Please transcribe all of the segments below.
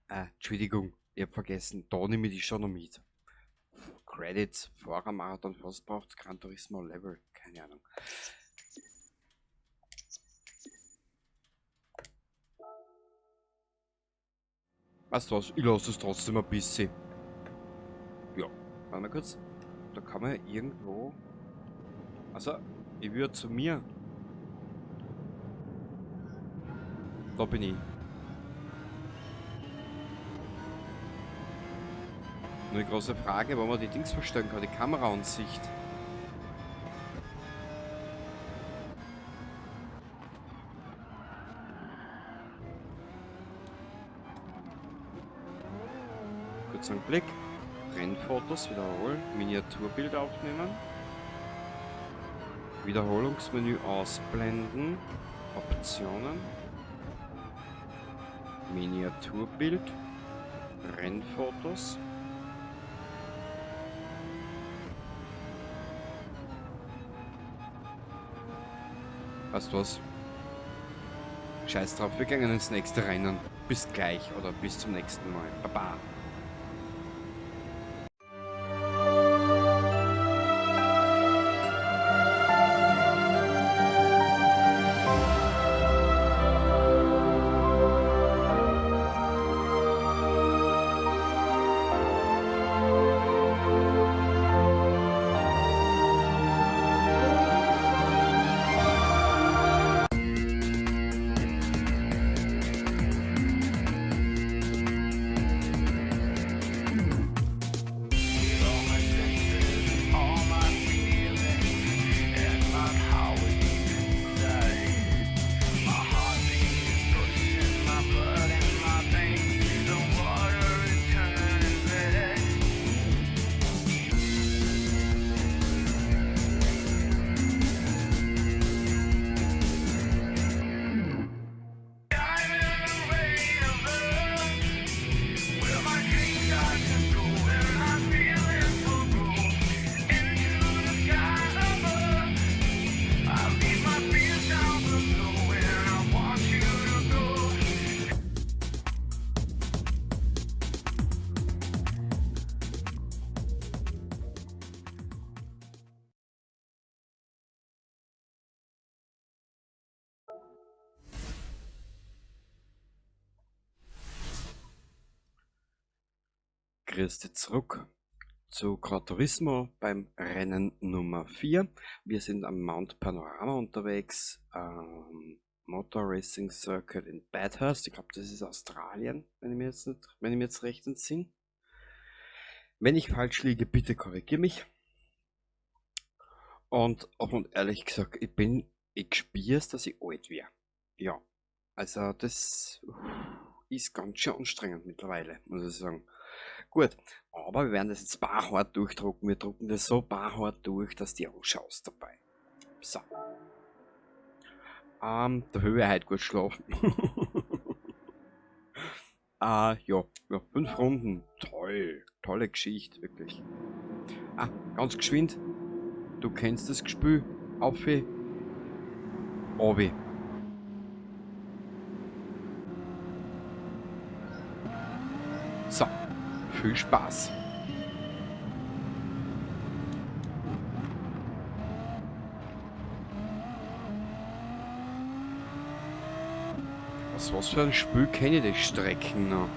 Entschuldigung, ich hab vergessen, da nehme ich die schon noch mit. Credits, Fahrermarathon, was braucht's? Gran Turismo Level, keine Ahnung. Weißt du was, ich lasse es trotzdem ein bisschen. Ja, warte mal kurz. Da kann man irgendwo... Also, ich würde zu mir... Da bin ich. Nur die große Frage, wo man die Dings verstellen kann, die Kameraansicht. Kurz einen Blick. Rennfotos wiederholen. Miniaturbild aufnehmen. Wiederholungsmenü ausblenden. Optionen. Miniaturbild. Rennfotos. Weißt du was? Scheiß drauf, wir gehen ins nächste Rennen. Bis gleich oder bis zum nächsten Mal. Baba. Grüß dich zurück zu Gran Turismo beim Rennen Nummer 4. Wir sind am Mount Panorama unterwegs, Motor Racing Circuit in Bathurst. Ich glaube, das ist Australien, wenn ich mir jetzt recht entsinne. Wenn ich falsch liege, bitte korrigiere mich. Und offen und ehrlich gesagt, ich spüre es, dass ich alt wäre. Ja, also das ist ganz schön anstrengend mittlerweile, muss ich sagen. Gut, aber wir werden das jetzt barhart durchdrucken. Wir drucken das so barhart durch, dass die ausschaust dabei. So. Da will ich heute gut schlafen. Ja, 5 Runden. Toll. Tolle Geschichte, wirklich. Ganz geschwind. Du kennst das Gespül. Aufweh. Obi. So. Viel Spaß. Was für ein Spiel kenne ich die Strecken noch?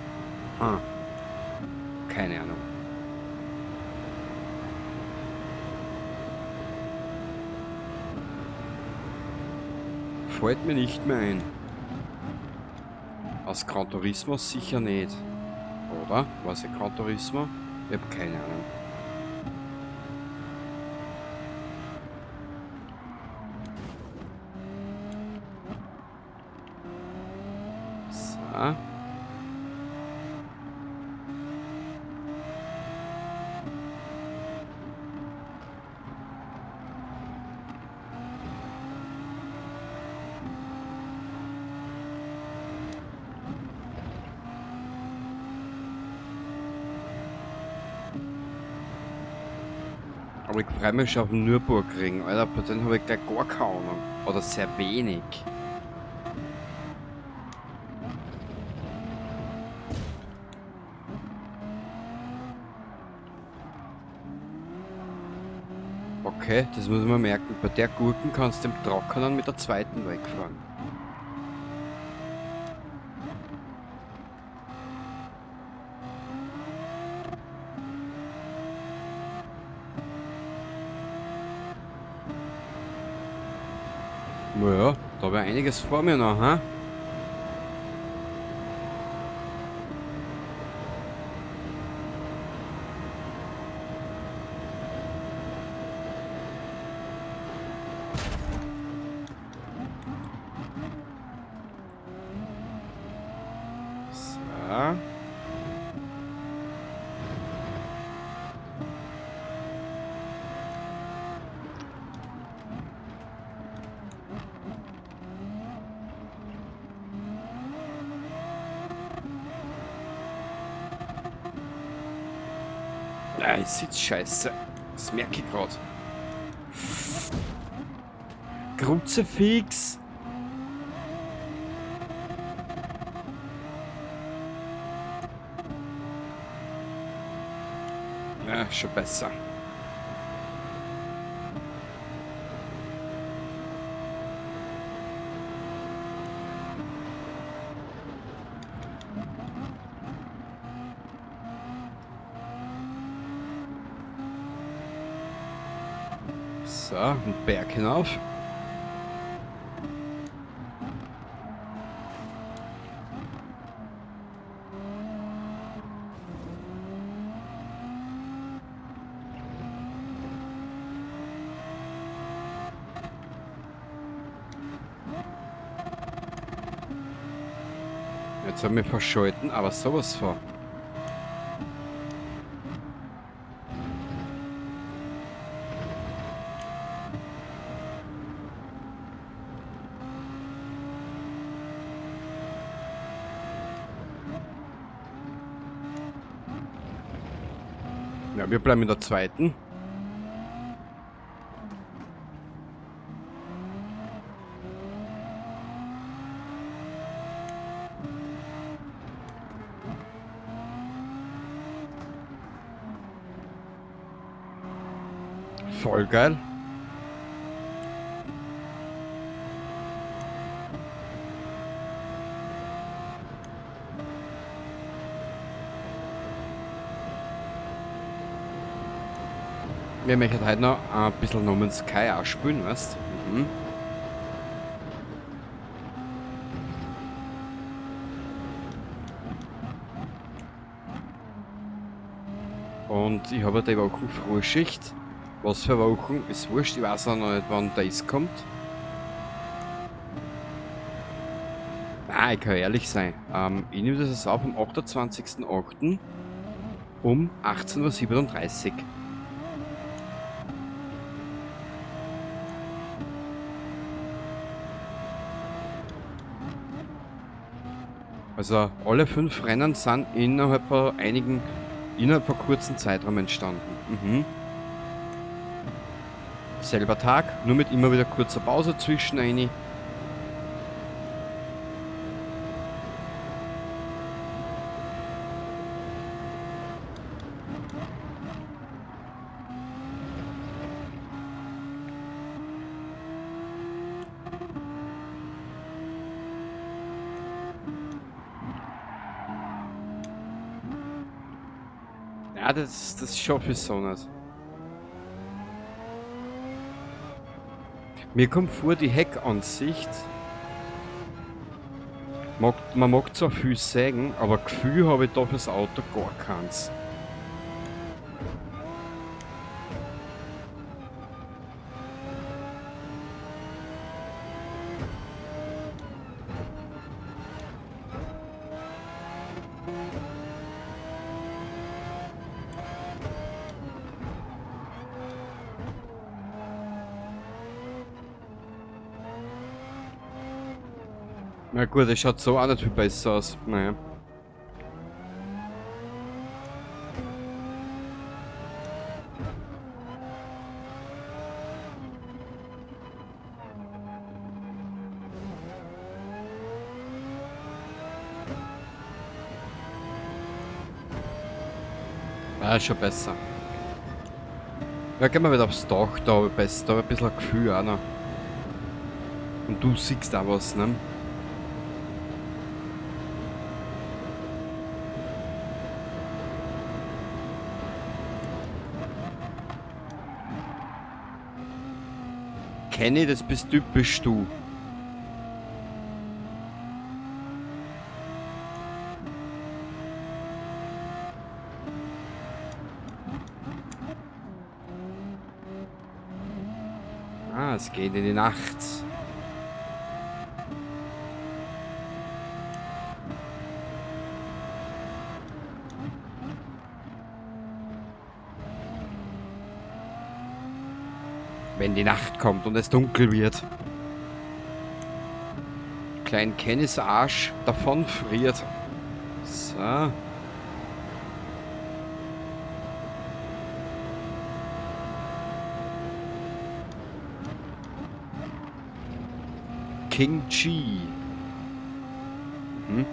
Keine Ahnung. Fällt mir nicht mehr ein. Aus Gran Turismo sicher nicht. Oder? Was ist Gran Turismo? Ich habe keine Ahnung. So. Aber ich freue mich schon auf den Nürburgring, Alter, bei denen habe ich gleich gar keine Ahnung. Oder sehr wenig. Okay, das muss man merken. Bei der Gurken kannst du im Trockenen mit der zweiten wegfahren. Naja, da wäre einiges vor mir noch, ha? So. Nein, es sitzt scheiße. Das merke ich gerade. Kruzifix! Ja, schon besser. So, einen Berg hinauf. Jetzt haben wir verschalten, aber sowas von. Ja, wir bleiben in der zweiten. Voll geil. Wir möchten heute noch ein bisschen No Man's Sky auch spielen, weißt du? Mhm. Und ich habe die Woche Frühschicht. Was für Wochen ist wurscht, ich weiß auch noch nicht, wann das kommt. Nein, ich kann ehrlich sein. Ich nehme das jetzt auf am 28.08. um 18:37 Uhr. Also alle 5 Rennen sind innerhalb von kurzen Zeitraum entstanden. Mhm. Selber Tag, nur mit immer wieder kurzer Pause zwischen rein. Ja, das schaffe ich so nicht. Mir kommt vor, die Heckansicht. Man mag zwar viel sagen, aber Gefühl habe ich da fürs Auto gar keins. Na gut, es schaut so auch nicht viel besser aus. Naja. Ja, schon besser. Ja, gehen wir wieder aufs Dach, da habe ich besser, da hab ich ein bisschen ein Gefühl auch noch. Und du siehst auch was, ne? Kenny, das bist typisch du. Ah, es geht in die Nacht. Wenn die Nacht kommt und es dunkel wird. Klein Kennys Arsch davon friert. So. King G. Hm?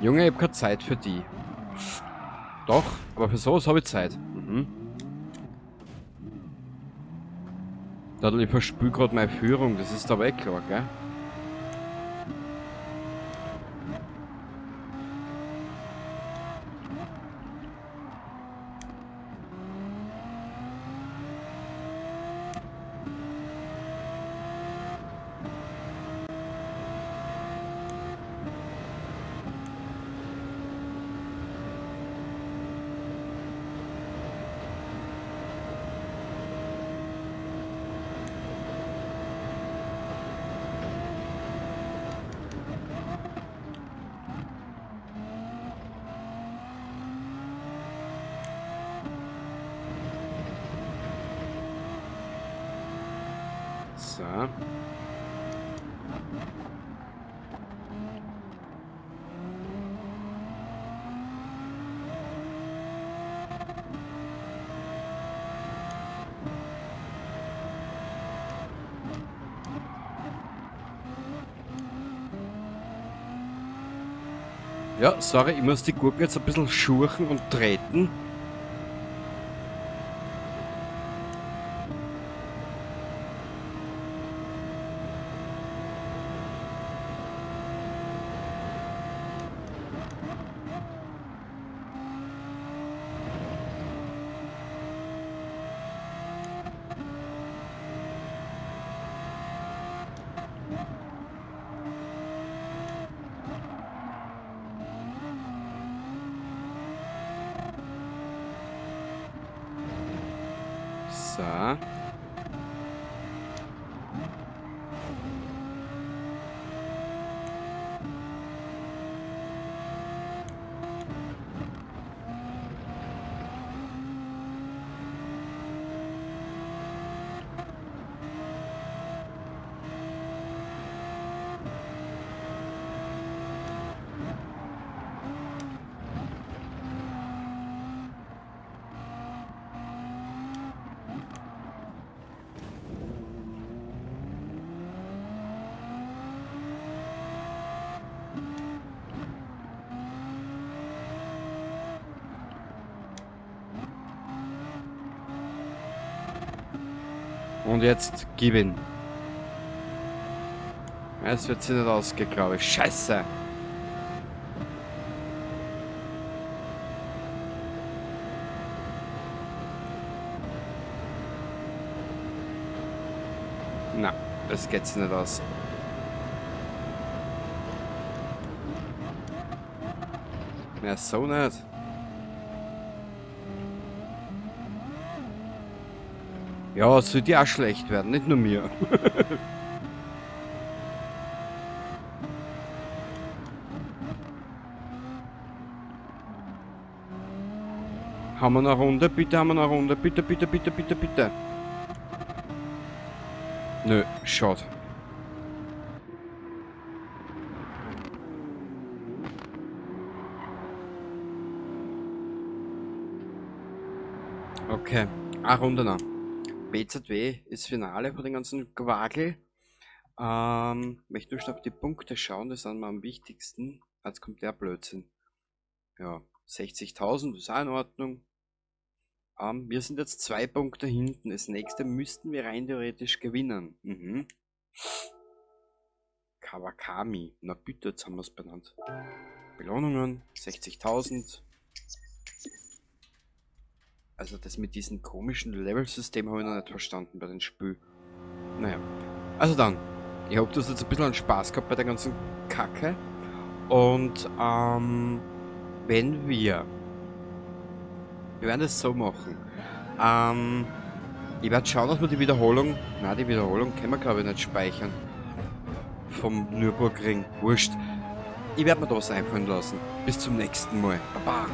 Junge, ich hab keine Zeit für die. Doch, aber für sowas habe ich Zeit. Ich verspüre gerade meine Führung, das ist aber eh klar, gell? So. Ja, sorry, ich muss die Gurken jetzt ein bisschen schurchen und treten. So. Und jetzt gib ihn. Es wird sich nicht ausgehen, glaube ich. Scheiße! Na, das geht sich nicht aus. Ja, so nicht. Ja, es sollte ja auch schlecht werden, nicht nur mir. Haben wir eine Runde? Bitte haben wir eine Runde. Bitte, bitte, bitte, bitte, bitte. Nö, schade. Okay, eine Runde noch. BZW ist Finale von den ganzen Quagel. Möchte nur schon auf die Punkte schauen, das sind mir am wichtigsten. Jetzt kommt der Blödsinn. Ja, 60.000 ist auch in Ordnung. Wir sind jetzt 2 Punkte hinten. Das nächste müssten wir rein theoretisch gewinnen. Kawakami. Na bitte, jetzt haben wir es benannt. Belohnungen, 60.000. Also das mit diesem komischen Level-System habe ich noch nicht verstanden bei dem Spiel. Naja. Also dann. Ich hoffe, du hast jetzt ein bisschen Spaß gehabt bei der ganzen Kacke. Und wenn wir werden es so machen. Ich werde schauen, dass wir die Wiederholung. Na, die Wiederholung können wir glaube ich nicht speichern. Vom Nürburgring. Wurscht. Ich werde mir da was einfallen lassen. Bis zum nächsten Mal. Baba.